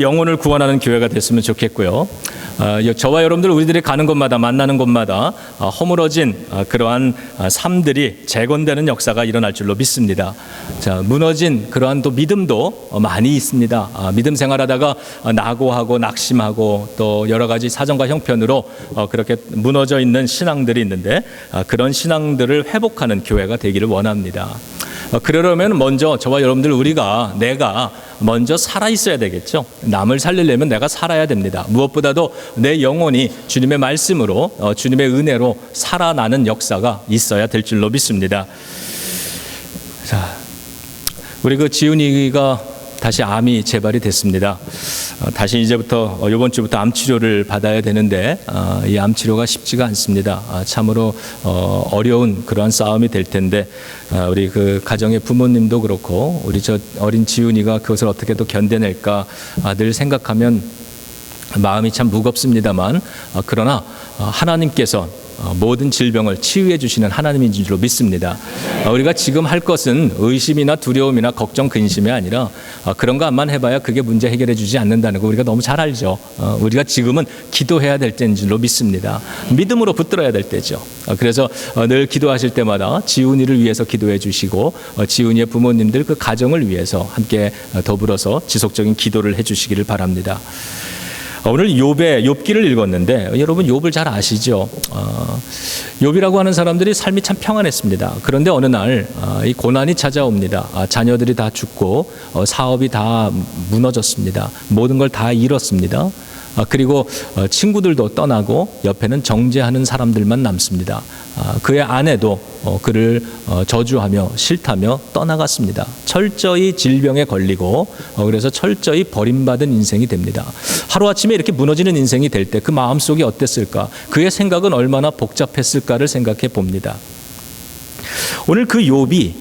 영혼을 구원하는 교회가 됐으면 좋겠고요. 저와 여러분들 우리들이 가는 곳마다 만나는 곳마다 허물어진 그러한 삶들이 재건되는 역사가 일어날 줄로 믿습니다. 자, 무너진 그러한 또 믿음도 많이 있습니다. 믿음 생활하다가 낙오하고 낙심하고 또 여러 가지 사정과 형편으로 그렇게 무너져 있는 신앙들이 있는데 그런 신앙들을 회복하는 교회가 되기를 원합니다. 그러려면 먼저 저와 여러분들 내가 먼저 살아 있어야 되겠죠. 남을 살리려면 내가 살아야 됩니다. 무엇보다도 내 영혼이 주님의 말씀으로 주님의 은혜로 살아나는 역사가 있어야 될 줄로 믿습니다. 자, 우리 지훈이가 다시 암이 재발이 됐습니다. 다시 이제부터 이번 주부터 암 치료를 받아야 되는데 이 암 치료가 쉽지가 않습니다. 참으로 어려운 그러한 싸움이 될 텐데 우리 그 가정의 부모님도 그렇고 우리 저 어린 지훈이가 그것을 어떻게 또 견뎌낼까 늘 생각하면 마음이 참 무겁습니다만 그러나 하나님께서 모든 질병을 치유해 주시는 하나님인 줄로 믿습니다. 우리가 지금 할 것은 의심이나 두려움이나 걱정, 근심이 아니라 그런 것만 해봐야 그게 문제 해결해 주지 않는다는 거 우리가 너무 잘 알죠. 우리가 지금은 기도해야 될 때인 줄로 믿습니다. 믿음으로 붙들어야 될 때죠. 그래서 늘 기도하실 때마다 지훈이를 위해서 기도해 주시고 지훈이의 부모님들 그 가정을 위해서 함께 더불어서 지속적인 기도를 해 주시기를 바랍니다. 오늘 욥기를 읽었는데 여러분 욥을 잘 아시죠? 욥이라고 하는 사람들이 삶이 참 평안했습니다. 그런데 어느 날 이 고난이 찾아옵니다. 자녀들이 다 죽고 사업이 다 무너졌습니다. 모든 걸 다 잃었습니다. 그리고 친구들도 떠나고 옆에는 정죄하는 사람들만 남습니다. 그의 아내도 그를 저주하며 싫다며 떠나갔습니다. 철저히 질병에 걸리고 그래서 철저히 버림받은 인생이 됩니다. 하루아침에 이렇게 무너지는 인생이 될 때 그 마음속이 어땠을까? 그의 생각은 얼마나 복잡했을까를 생각해 봅니다. 오늘 그 욥이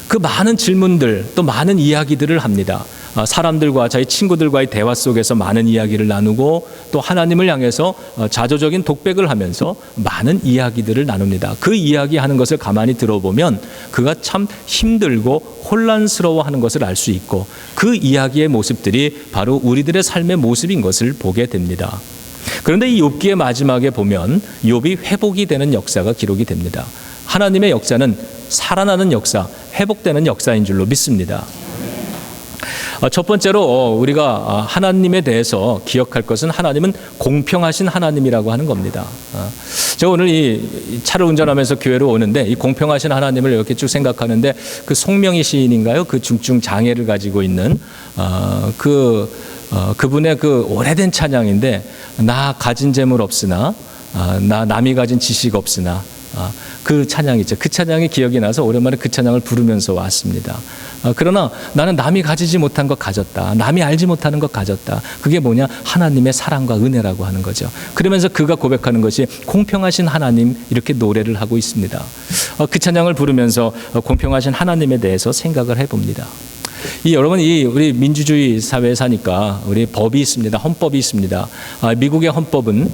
그 많은 질문들 또 많은 이야기들을 합니다. 사람들과 자기 친구들과의 대화 속에서 많은 이야기를 나누고 또 하나님을 향해서 자조적인 독백을 하면서 많은 이야기들을 나눕니다. 그 이야기하는 것을 가만히 들어보면 그가 참 힘들고 혼란스러워하는 것을 알 수 있고 그 이야기의 모습들이 바로 우리들의 삶의 모습인 것을 보게 됩니다. 그런데 이 욥기의 마지막에 보면 욥이 회복이 되는 역사가 기록이 됩니다. 하나님의 역사는 살아나는 역사, 회복되는 역사인 줄로 믿습니다. 첫 번째로 우리가 하나님에 대해서 기억할 것은 하나님은 공평하신 하나님이라고 하는 겁니다. 제가 오늘 이 차를 운전하면서 교회로 오는데 이 공평하신 하나님을 이렇게 쭉 생각하는데 그 송명희 시인인가요? 그 중증 장애를 가지고 있는 그분의 그 오래된 찬양인데 나 가진 재물 없으나 나 남이 가진 지식 없으나 그 찬양이죠. 그 찬양이 기억이 나서 오랜만에 그 찬양을 부르면서 왔습니다. 그러나 나는 남이 가지지 못한 것 가졌다. 남이 알지 못하는 것 가졌다. 그게 뭐냐? 하나님의 사랑과 은혜라고 하는 거죠. 그러면서 그가 고백하는 것이 공평하신 하나님 이렇게 노래를 하고 있습니다. 그 찬양을 부르면서 공평하신 하나님에 대해서 생각을 해봅니다. 여러분 우리 민주주의 사회에 사니까 우리 법이 있습니다. 헌법이 있습니다. 미국의 헌법은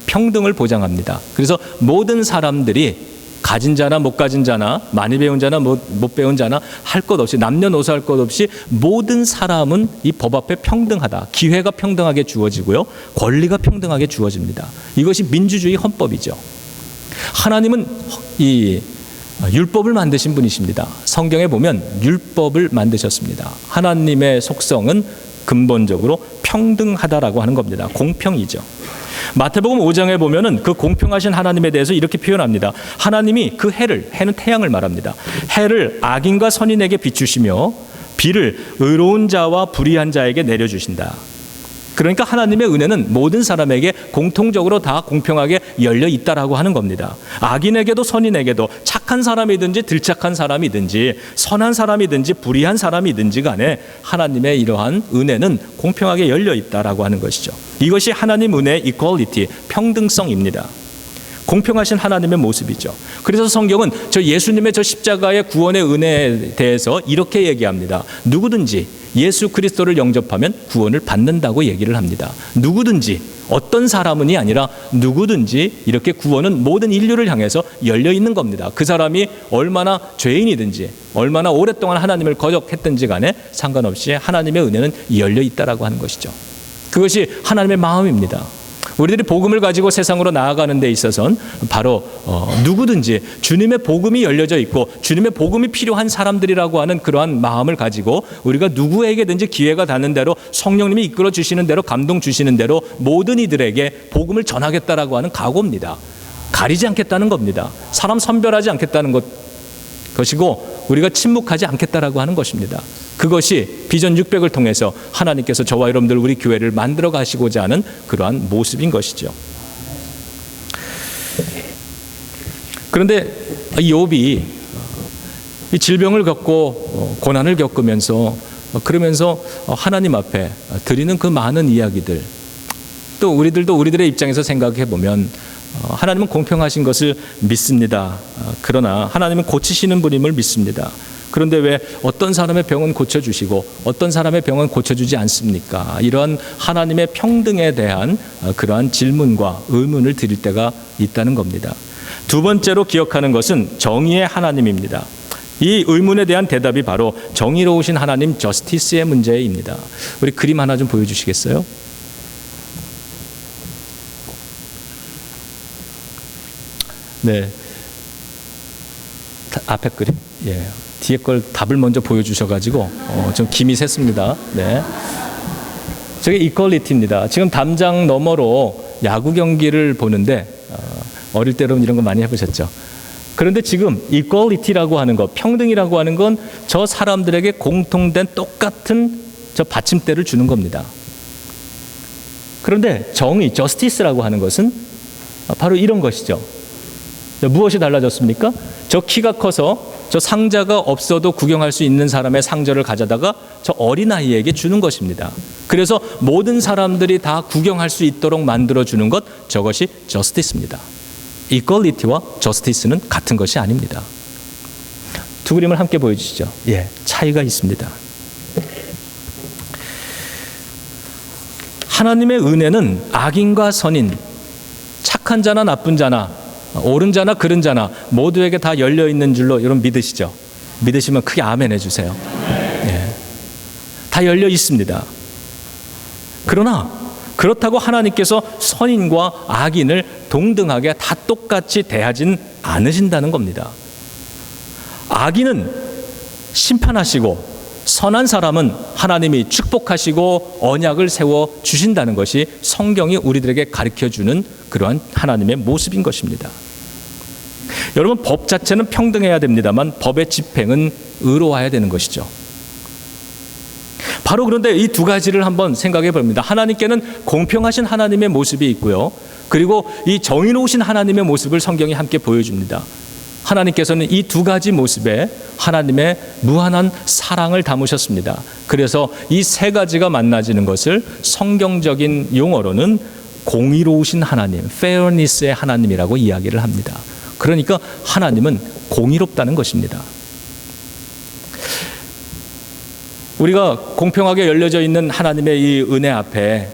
평등을 보장합니다. 그래서 모든 사람들이 가진 자나 못 가진 자나 많이 배운 자나 못 배운 자나 할 것 없이 남녀노소 할 것 없이 모든 사람은 이 법 앞에 평등하다. 기회가 평등하게 주어지고요. 권리가 평등하게 주어집니다. 이것이 민주주의 헌법이죠. 하나님은 이 율법을 만드신 분이십니다. 성경에 보면 율법을 만드셨습니다. 하나님의 속성은 근본적으로 평등하다라고 하는 겁니다. 공평이죠. 마태복음 5장에 보면은 그 공평하신 하나님에 대해서 이렇게 표현합니다. 하나님이 그 해는 태양을 말합니다. 해를 악인과 선인에게 비추시며 비를 의로운 자와 불의한 자에게 내려주신다. 그러니까 하나님의 은혜는 모든 사람에게 공통적으로 다 공평하게 열려 있다라고 하는 겁니다. 악인에게도 선인에게도 착한 사람이든지 들착한 사람이든지 선한 사람이든지 불의한 사람이든지 간에 하나님의 이러한 은혜는 공평하게 열려 있다라고 하는 것이죠. 이것이 하나님 은혜의 이퀄리티, 평등성입니다. 공평하신 하나님의 모습이죠. 그래서 성경은 저 예수님의 저 십자가의 구원의 은혜에 대해서 이렇게 얘기합니다. 누구든지 예수 그리스도를 영접하면 구원을 받는다고 얘기를 합니다. 누구든지 어떤 사람은이 아니라 누구든지 이렇게 구원은 모든 인류를 향해서 열려 있는 겁니다. 그 사람이 얼마나 죄인이든지 얼마나 오랫동안 하나님을 거역했든지 간에 상관없이 하나님의 은혜는 열려 있다라고 하는 것이죠. 그것이 하나님의 마음입니다. 우리들이 복음을 가지고 세상으로 나아가는 데 있어서는 바로 누구든지 주님의 복음이 열려져 있고 주님의 복음이 필요한 사람들이라고 하는 그러한 마음을 가지고 우리가 누구에게든지 기회가 닿는 대로 성령님이 이끌어 주시는 대로 감동 주시는 대로 모든 이들에게 복음을 전하겠다라고 하는 각오입니다. 가리지 않겠다는 겁니다. 사람 선별하지 않겠다는 것이고 우리가 침묵하지 않겠다라고 하는 것입니다. 그것이 비전 600을 통해서 하나님께서 저와 여러분들 우리 교회를 만들어 가시고자 하는 그러한 모습인 것이죠. 그런데 욥이 이 질병을 겪고 고난을 겪으면서 그러면서 하나님 앞에 드리는 그 많은 이야기들, 또 우리들도 우리들의 입장에서 생각해 보면 하나님은 공평하신 것을 믿습니다. 그러나 하나님은 고치시는 분임을 믿습니다. 그런데 왜 어떤 사람의 병은 고쳐주시고 어떤 사람의 병은 고쳐주지 않습니까? 이러한 하나님의 평등에 대한 그러한 질문과 의문을 드릴 때가 있다는 겁니다. 두 번째로 기억하는 것은 정의의 하나님입니다. 이 의문에 대한 대답이 바로 정의로우신 하나님 저스티스의 문제입니다. 우리 그림 하나 좀 보여주시겠어요? 네, 앞에 그림. 예, 뒤에 걸 답을 먼저 보여주셔가지고 좀 김이 샜습니다. 네, 저게 이퀄리티입니다. 지금 담장 너머로 야구 경기를 보는데 어릴 때 여러분 이런 거 많이 해보셨죠? 그런데 지금 이퀄리티라고 하는 것, 평등이라고 하는 건 저 사람들에게 공통된 똑같은 저 받침대를 주는 겁니다. 그런데 정의, 저스티스라고 하는 것은 바로 이런 것이죠. 무엇이 달라졌습니까? 저 키가 커서 저 상자가 없어도 구경할 수 있는 사람의 상자를 가져다가 저 어린아이에게 주는 것입니다. 그래서 모든 사람들이 다 구경할 수 있도록 만들어주는 것, 저것이 저스티스입니다. 이퀄리티와 저스티스는 같은 것이 아닙니다. 두 그림을 함께 보여주시죠. 예, 차이가 있습니다. 하나님의 은혜는 악인과 선인, 착한 자나 나쁜 자나 옳은 자나 그른 자나 모두에게 다 열려 있는 줄로 여러분 믿으시죠? 믿으시면 크게 아멘 해주세요. 예. 다 열려 있습니다. 그러나 그렇다고 하나님께서 선인과 악인을 동등하게 다 똑같이 대하진 않으신다는 겁니다. 악인은 심판하시고 선한 사람은 하나님이 축복하시고 언약을 세워 주신다는 것이 성경이 우리들에게 가르쳐주는 그러한 하나님의 모습인 것입니다. 여러분, 법 자체는 평등해야 됩니다만 법의 집행은 의로워야 되는 것이죠. 바로 그런데 이 두 가지를 한번 생각해 봅니다. 하나님께는 공평하신 하나님의 모습이 있고요. 그리고 이 정의로우신 하나님의 모습을 성경이 함께 보여줍니다. 하나님께서는 이 두 가지 모습에 하나님의 무한한 사랑을 담으셨습니다. 그래서 이 세 가지가 만나지는 것을 성경적인 용어로는 공의로우신 하나님, fairness의 하나님이라고 이야기를 합니다. 그러니까 하나님은 공의롭다는 것입니다. 우리가 공평하게 열려져 있는 하나님의 이 은혜 앞에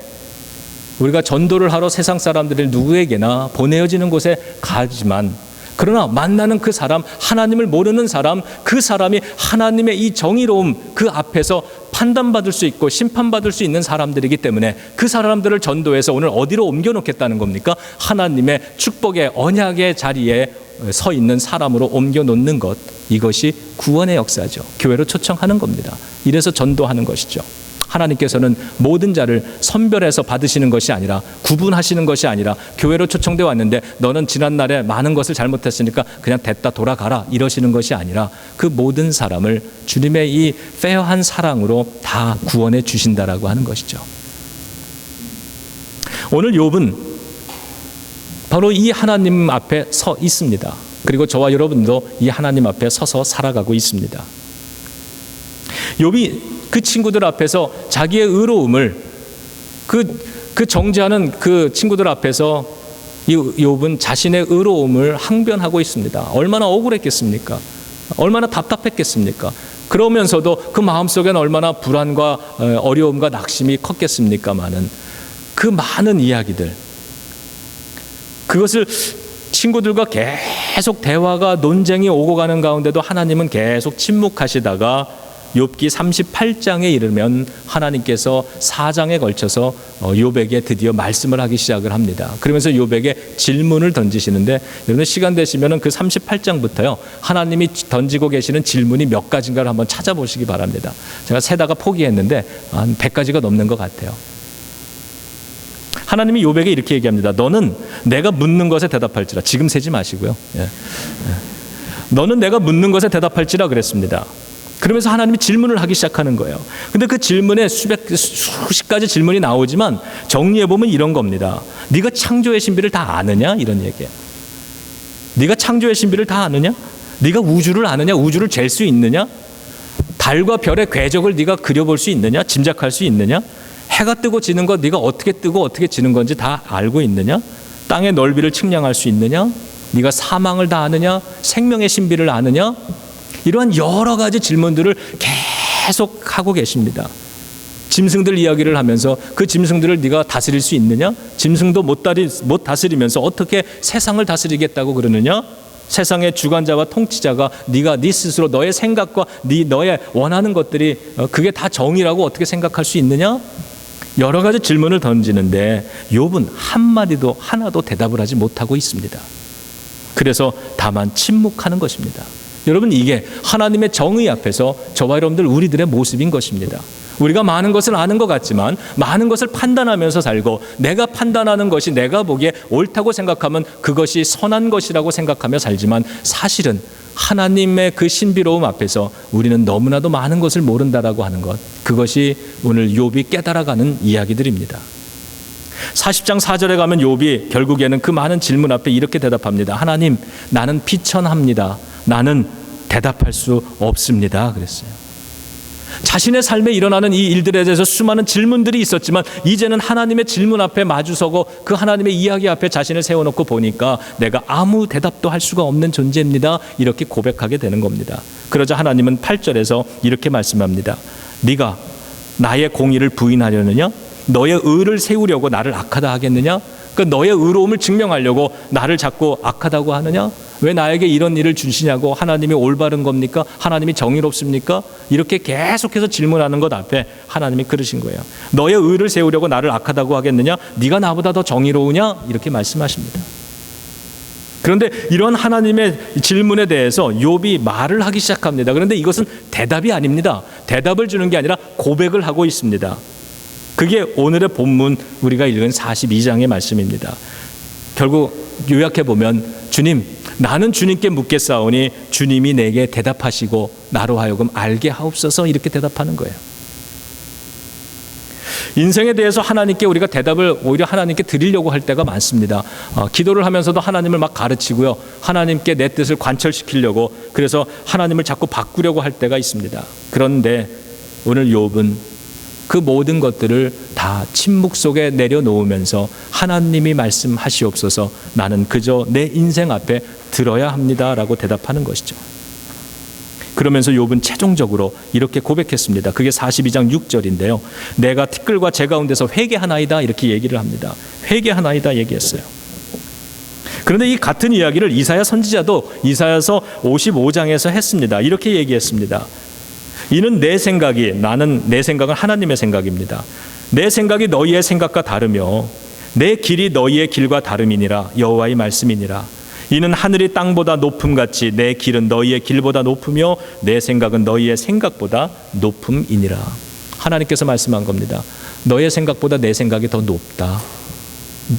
우리가 전도를 하러 세상 사람들을 누구에게나 보내어지는 곳에 가지만, 그러나 만나는 그 사람, 하나님을 모르는 사람, 그 사람이 하나님의 이 정의로움 그 앞에서 판단받을 수 있고 심판받을 수 있는 사람들이기 때문에 그 사람들을 전도해서 오늘 어디로 옮겨놓겠다는 겁니까? 하나님의 축복의 언약의 자리에 서 있는 사람으로 옮겨놓는 것, 이것이 구원의 역사죠. 교회로 초청하는 겁니다. 이래서 전도하는 것이죠. 하나님께서는 모든 자를 선별해서 받으시는 것이 아니라, 구분하시는 것이 아니라, 교회로 초청되어 왔는데 너는 지난날에 많은 것을 잘못했으니까 그냥 됐다 돌아가라 이러시는 것이 아니라 그 모든 사람을 주님의 이 페어한 사랑으로 다 구원해 주신다라고 하는 것이죠. 오늘 욥은 바로 이 하나님 앞에 서 있습니다. 그리고 저와 여러분도 이 하나님 앞에 서서 살아가고 있습니다. 욥이 그 친구들 앞에서 자기의 의로움을 그 정죄하는 그 친구들 앞에서 이 욥은 자신의 의로움을 항변하고 있습니다. 얼마나 억울했겠습니까? 얼마나 답답했겠습니까? 그러면서도 그 마음속에는 얼마나 불안과 어려움과 낙심이 컸겠습니까마는 그 많은 이야기들, 그것을 친구들과 계속 대화가 논쟁이 오고 가는 가운데도 하나님은 계속 침묵하시다가 욥기 38장에 이르면 하나님께서 4장에 걸쳐서 욥에게 드디어 말씀을 하기 시작을 합니다. 그러면서 욥에게 질문을 던지시는데, 여러분 시간 되시면 그 38장부터요 하나님이 던지고 계시는 질문이 몇 가지인가를 한번 찾아보시기 바랍니다. 제가 세다가 포기했는데 한 100가지가 넘는 것 같아요. 하나님이 욥에게 이렇게 얘기합니다. 너는 내가 묻는 것에 대답할지라. 지금 세지 마시고요. 너는 내가 묻는 것에 대답할지라 그랬습니다. 그러면서 하나님이 질문을 하기 시작하는 거예요. 근데 그 질문에 수십 가지 질문이 나오지만 정리해보면 이런 겁니다. 네가 창조의 신비를 다 아느냐? 이런 얘기예요. 네가 창조의 신비를 다 아느냐? 네가 우주를 아느냐? 우주를 잴 수 있느냐? 달과 별의 궤적을 네가 그려볼 수 있느냐? 짐작할 수 있느냐? 해가 뜨고 지는 것 네가 어떻게 뜨고 어떻게 지는 건지 다 알고 있느냐? 땅의 넓이를 측량할 수 있느냐? 네가 사망을 다 아느냐? 생명의 신비를 아느냐? 이러한 여러 가지 질문들을 계속 하고 계십니다. 짐승들 이야기를 하면서 그 짐승들을 네가 다스릴 수 있느냐? 짐승도 못 다스리면서 어떻게 세상을 다스리겠다고 그러느냐? 세상의 주관자와 통치자가 네가 네 스스로 너의 생각과 너의 원하는 것들이 그게 다 정의라고 어떻게 생각할 수 있느냐? 여러 가지 질문을 던지는데 욥은 한마디도 하나도 대답을 하지 못하고 있습니다. 그래서 다만 침묵하는 것입니다. 여러분, 이게 하나님의 정의 앞에서 저와 여러분들 우리들의 모습인 것입니다. 우리가 많은 것을 아는 것 같지만 많은 것을 판단하면서 살고, 내가 판단하는 것이 내가 보기에 옳다고 생각하면 그것이 선한 것이라고 생각하며 살지만, 사실은 하나님의 그 신비로움 앞에서 우리는 너무나도 많은 것을 모른다라고 하는 것, 그것이 오늘 욥이 깨달아가는 이야기들입니다. 40장 4절에 가면 욥이 결국에는 그 많은 질문 앞에 이렇게 대답합니다. 하나님, 나는 비천합니다. 나는 대답할 수 없습니다. 그랬어요. 자신의 삶에 일어나는 이 일들에 대해서 수많은 질문들이 있었지만 이제는 하나님의 질문 앞에 마주서고 그 하나님의 이야기 앞에 자신을 세워놓고 보니까 내가 아무 대답도 할 수가 없는 존재입니다. 이렇게 고백하게 되는 겁니다. 그러자 하나님은 8절에서 이렇게 말씀합니다. 네가 나의 공의를 부인하려느냐? 너의 의를 세우려고 나를 악하다 하겠느냐? 그러니까 너의 의로움을 증명하려고 나를 자꾸 악하다고 하느냐? 왜 나에게 이런 일을 주시냐고? 하나님이 올바른 겁니까? 하나님이 정의롭습니까? 이렇게 계속해서 질문하는 것 앞에 하나님이 그러신 거예요. 너의 의를 세우려고 나를 악하다고 하겠느냐? 네가 나보다 더 정의로우냐? 이렇게 말씀하십니다. 그런데 이런 하나님의 질문에 대해서 욥이 말을 하기 시작합니다. 그런데 이것은 대답이 아닙니다. 대답을 주는 게 아니라 고백을 하고 있습니다. 그게 오늘의 본문 우리가 읽은 42장의 말씀입니다. 결국 요약해 보면, 주님, 나는 주님께 묻겠사오니 주님이 내게 대답하시고 나로 하여금 알게 하옵소서, 이렇게 대답하는 거예요. 인생에 대해서 하나님께 우리가 대답을 오히려 하나님께 드리려고 할 때가 많습니다. 기도를 하면서도 하나님을 막 가르치고요, 하나님께 내 뜻을 관철시키려고, 그래서 하나님을 자꾸 바꾸려고 할 때가 있습니다. 그런데 오늘 욥은 그 모든 것들을 다 침묵 속에 내려놓으면서 하나님이 말씀하시옵소서, 나는 그저 내 인생 앞에 들어야 합니다라고 대답하는 것이죠. 그러면서 욥은 최종적으로 이렇게 고백했습니다. 그게 42장 6절인데요. 내가 티끌과 재 가운데서 회개하나이다, 이렇게 얘기를 합니다. 회개하나이다 얘기했어요. 그런데 이 같은 이야기를 이사야 선지자도 이사야서 55장에서 했습니다. 이렇게 얘기했습니다. 이는 내 생각이, 나는 내 생각은 하나님의 생각입니다. 내 생각이 너희의 생각과 다르며 내 길이 너희의 길과 다름이니라. 여호와의 말씀이니라. 이는 하늘이 땅보다 높음같이 내 길은 너희의 길보다 높으며 내 생각은 너희의 생각보다 높음이니라. 하나님께서 말씀한 겁니다. 너의 생각보다 내 생각이 더 높다.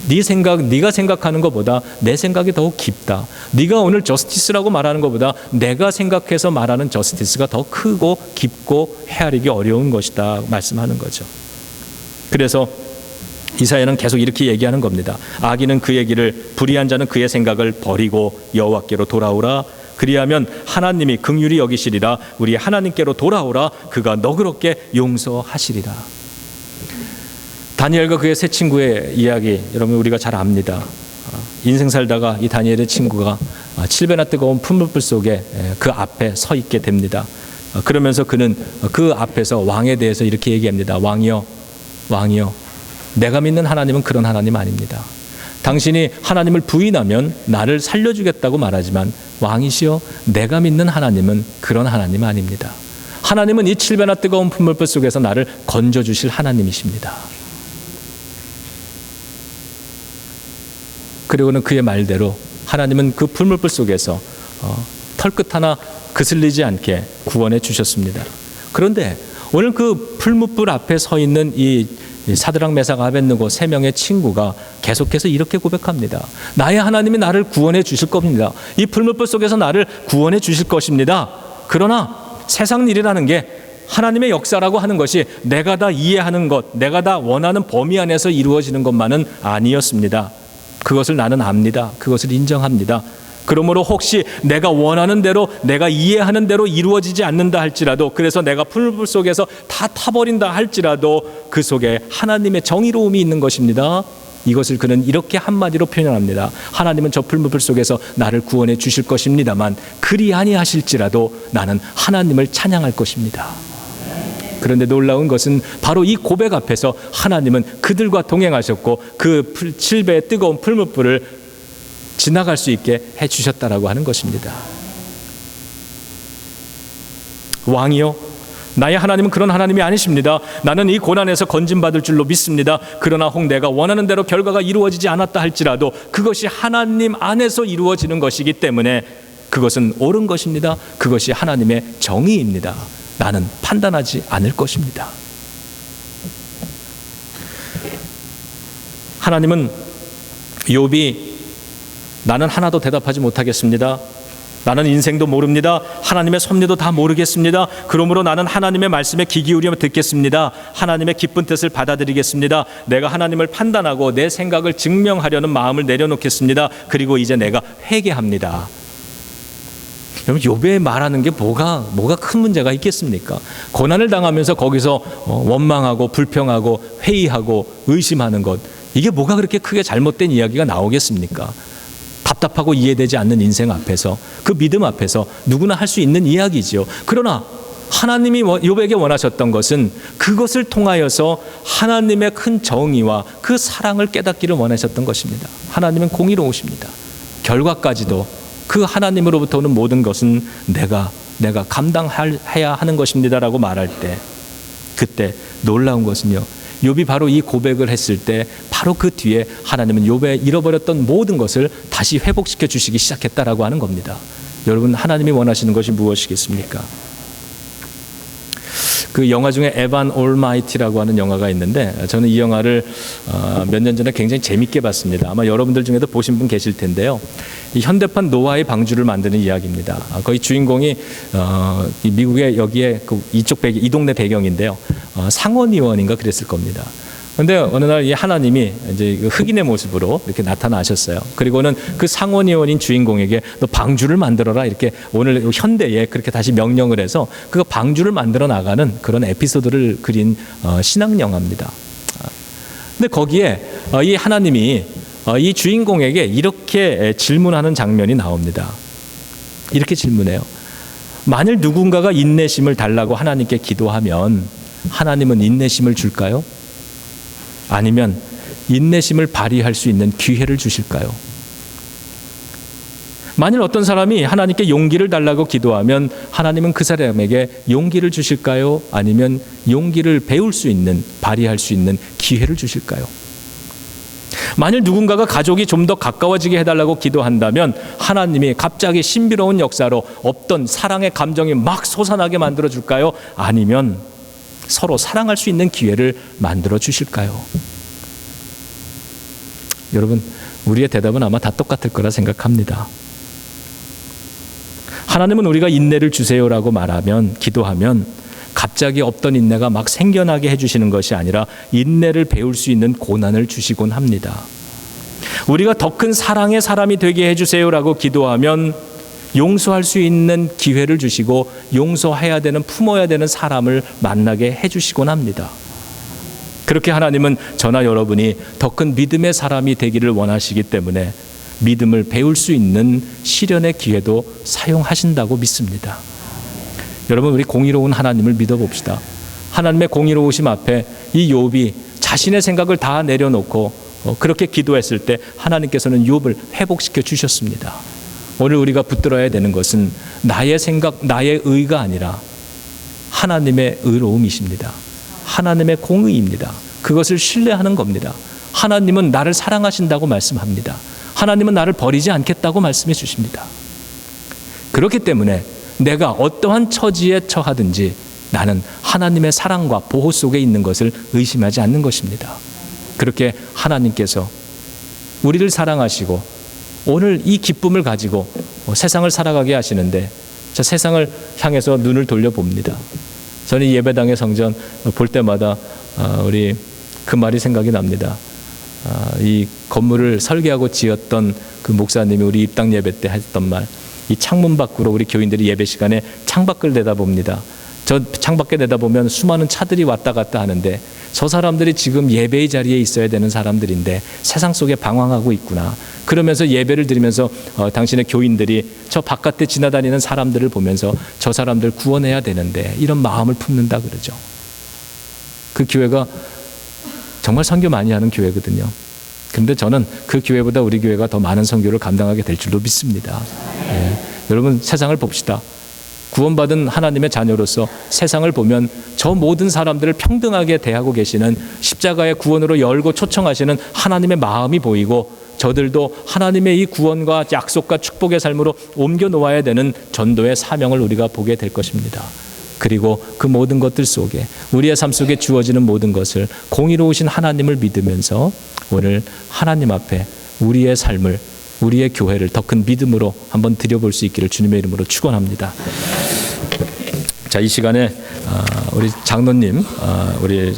네 생각, 네가 생각하는 것보다 내 생각이 더 깊다. 네가 오늘 저스티스라고 말하는 것보다 내가 생각해서 말하는 저스티스가 더 크고 깊고 헤아리기 어려운 것이다 말씀하는 거죠. 그래서 이사야는 계속 이렇게 얘기하는 겁니다. 악인은 그의 길을, 불의한 자는 그의 생각을 버리고 여호와께로 돌아오라. 그리하면 하나님이 긍휼히 여기시리라. 우리 하나님께로 돌아오라. 그가 너그럽게 용서하시리라. 다니엘과 그의 세 친구의 이야기, 여러분 우리가 잘 압니다. 인생 살다가 이 다니엘의 친구가 7배나 뜨거운 풀무불 속에 그 앞에 서 있게 됩니다. 그러면서 그는 그 앞에서 왕에 대해서 이렇게 얘기합니다. 왕이여, 왕이여, 내가 믿는 하나님은 그런 하나님 아닙니다. 당신이 하나님을 부인하면 나를 살려주겠다고 말하지만 왕이시여, 내가 믿는 하나님은 그런 하나님 아닙니다. 하나님은 이 7배나 뜨거운 풀물불 속에서 나를 건져주실 하나님이십니다. 그리고는 그의 말대로 하나님은 그 풀물불 속에서 털끝 하나 그슬리지 않게 구원해 주셨습니다. 그런데 오늘 그 풀무불 앞에 서 있는 이 사드락 메삭 아벳느고 세 명의 친구가 계속해서 이렇게 고백합니다. 나의 하나님이 나를 구원해 주실 겁니다. 이 풀무불 속에서 나를 구원해 주실 것입니다. 그러나 세상 일이라는 게 하나님의 역사라고 하는 것이 내가 다 이해하는 것, 내가 다 원하는 범위 안에서 이루어지는 것만은 아니었습니다. 그것을 나는 압니다. 그것을 인정합니다. 그러므로 혹시 내가 원하는 대로, 내가 이해하는 대로 이루어지지 않는다 할지라도, 그래서 내가 풀물 속에서 다 타버린다 할지라도 그 속에 하나님의 정의로움이 있는 것입니다. 이것을 그는 이렇게 한마디로 표현합니다. 하나님은 저 풀무불 속에서 나를 구원해 주실 것입니다만 그리 아니하실지라도 나는 하나님을 찬양할 것입니다. 그런데 놀라운 것은 바로 이 고백 앞에서 하나님은 그들과 동행하셨고 그 7배의 뜨거운 풀무불을 지나갈 수 있게 해주셨다라고 하는 것입니다. 왕이요, 나의 하나님은 그런 하나님이 아니십니다. 나는 이 고난에서 건진받을 줄로 믿습니다. 그러나 혹 내가 원하는 대로 결과가 이루어지지 않았다 할지라도 그것이 하나님 안에서 이루어지는 것이기 때문에 그것은 옳은 것입니다. 그것이 하나님의 정의입니다. 나는 판단하지 않을 것입니다. 하나님은 욥이 나는 하나도 대답하지 못하겠습니다. 나는 인생도 모릅니다. 하나님의 섭리도 다 모르겠습니다. 그러므로 나는 하나님의 말씀에 귀 기울여 듣겠습니다. 하나님의 기쁜 뜻을 받아들이겠습니다. 내가 하나님을 판단하고 내 생각을 증명하려는 마음을 내려놓겠습니다. 그리고 이제 내가 회개합니다. 여러분, 욥의 말하는 게 뭐가 큰 문제가 있겠습니까? 고난을 당하면서 거기서 원망하고 불평하고 회의하고 의심하는 것, 이게 뭐가 그렇게 크게 잘못된 이야기가 나오겠습니까? 답답하고 이해되지 않는 인생 앞에서, 그 믿음 앞에서 누구나 할 수 있는 이야기지요. 그러나 하나님이 욥에게 원하셨던 것은 그것을 통하여서 하나님의 큰 정의와 그 사랑을 깨닫기를 원하셨던 것입니다. 하나님은 공의로우십니다. 결과까지도 그 하나님으로부터 오는 모든 것은 내가 감당해야 하는 것입니다라고 말할 때, 그때 놀라운 것은요, 욥이 바로 이 고백을 했을 때 바로 그 뒤에 하나님은 욥의 잃어버렸던 모든 것을 다시 회복시켜 주시기 시작했다라고 하는 겁니다. 여러분, 하나님이 원하시는 것이 무엇이겠습니까? 그 영화 중에 에반 올마이티라고 하는 영화가 있는데, 저는 이 영화를 몇 년 전에 굉장히 재밌게 봤습니다. 아마 여러분들 중에도 보신 분 계실 텐데요. 이 현대판 노아의 방주를 만드는 이야기입니다. 거기 주인공이 미국의 여기에 이 동네 배경인데요. 상원의원인가 그랬을 겁니다. 그런데 어느 날 이 하나님이 이제 흑인의 모습으로 이렇게 나타나셨어요. 그리고는 그 상원의원인 주인공에게 너 방주를 만들어라, 이렇게 오늘 현대에 그렇게 다시 명령을 해서 그 방주를 만들어 나가는 그런 에피소드를 그린 신학 영화입니다. 근데 거기에 이 하나님이 이 주인공에게 이렇게 질문하는 장면이 나옵니다. 이렇게 질문해요. 만일 누군가가 인내심을 달라고 하나님께 기도하면 하나님은 인내심을 줄까요? 아니면 인내심을 발휘할 수 있는 기회를 주실까요? 만일 어떤 사람이 하나님께 용기를 달라고 기도하면 하나님은 그 사람에게 용기를 주실까요? 아니면 용기를 배울 수 있는, 발휘할 수 있는 기회를 주실까요? 만일 누군가가 가족이 좀 더 가까워지게 해달라고 기도한다면 하나님이 갑자기 신비로운 역사로 없던 사랑의 감정이 막 솟아나게 만들어줄까요? 아니면 서로 사랑할 수 있는 기회를 만들어 주실까요? 여러분, 우리의 대답은 아마 다 똑같을 거라 생각합니다. 하나님은 우리가 인내를 주세요라고 말하면, 기도하면 갑자기 없던 인내가 막 생겨나게 해주시는 것이 아니라 인내를 배울 수 있는 고난을 주시곤 합니다. 우리가 더 큰 사랑의 사람이 되게 해주세요라고 기도하면 용서할 수 있는 기회를 주시고 용서해야 되는, 품어야 되는 사람을 만나게 해주시곤 합니다. 그렇게 하나님은 저나 여러분이 더 큰 믿음의 사람이 되기를 원하시기 때문에 믿음을 배울 수 있는 시련의 기회도 사용하신다고 믿습니다. 여러분, 우리 공의로운 하나님을 믿어봅시다. 하나님의 공의로우심 앞에 이 욥이 자신의 생각을 다 내려놓고 그렇게 기도했을 때 하나님께서는 욥을 회복시켜 주셨습니다. 오늘 우리가 붙들어야 되는 것은 나의 생각, 나의 의가 아니라 하나님의 의로움이십니다. 하나님의 공의입니다. 그것을 신뢰하는 겁니다. 하나님은 나를 사랑하신다고 말씀합니다. 하나님은 나를 버리지 않겠다고 말씀해 주십니다. 그렇기 때문에 내가 어떠한 처지에 처하든지 나는 하나님의 사랑과 보호 속에 있는 것을 의심하지 않는 것입니다. 그렇게 하나님께서 우리를 사랑하시고 오늘 이 기쁨을 가지고 세상을 살아가게 하시는데 저 세상을 향해서 눈을 돌려봅니다. 저는 예배당의 성전 볼 때마다 우리 그 말이 생각이 납니다. 이 건물을 설계하고 지었던 그 목사님이 우리 입당 예배 때 했던 말, 이 창문 밖으로 우리 교인들이 예배 시간에 창밖을 내다봅니다. 저 창밖에 내다보면 수많은 차들이 왔다 갔다 하는데 저 사람들이 지금 예배의 자리에 있어야 되는 사람들인데 세상 속에 방황하고 있구나. 그러면서 예배를 드리면서 당신의 교인들이 저 바깥에 지나다니는 사람들을 보면서 저 사람들 구원해야 되는데 이런 마음을 품는다 그러죠. 그 교회가 정말 선교 많이 하는 교회거든요. 그런데 저는 그 교회보다 우리 교회가 더 많은 선교를 감당하게 될 줄로 믿습니다. 여러분 세상을 봅시다. 구원받은 하나님의 자녀로서 세상을 보면 저 모든 사람들을 평등하게 대하고 계시는 십자가의 구원으로 열고 초청하시는 하나님의 마음이 보이고 저들도 하나님의 이 구원과 약속과 축복의 삶으로 옮겨 놓아야 되는 전도의 사명을 우리가 보게 될 것입니다. 그리고 그 모든 것들 속에 우리의 삶 속에 주어지는 모든 것을 공의로우신 하나님을 믿으면서 오늘 하나님 앞에 우리의 삶을 우리의 교회를 더 큰 믿음으로 한번 드려볼 수 있기를 주님의 이름으로 축원합니다. 자, 이 시간에 우리 장로님, 우리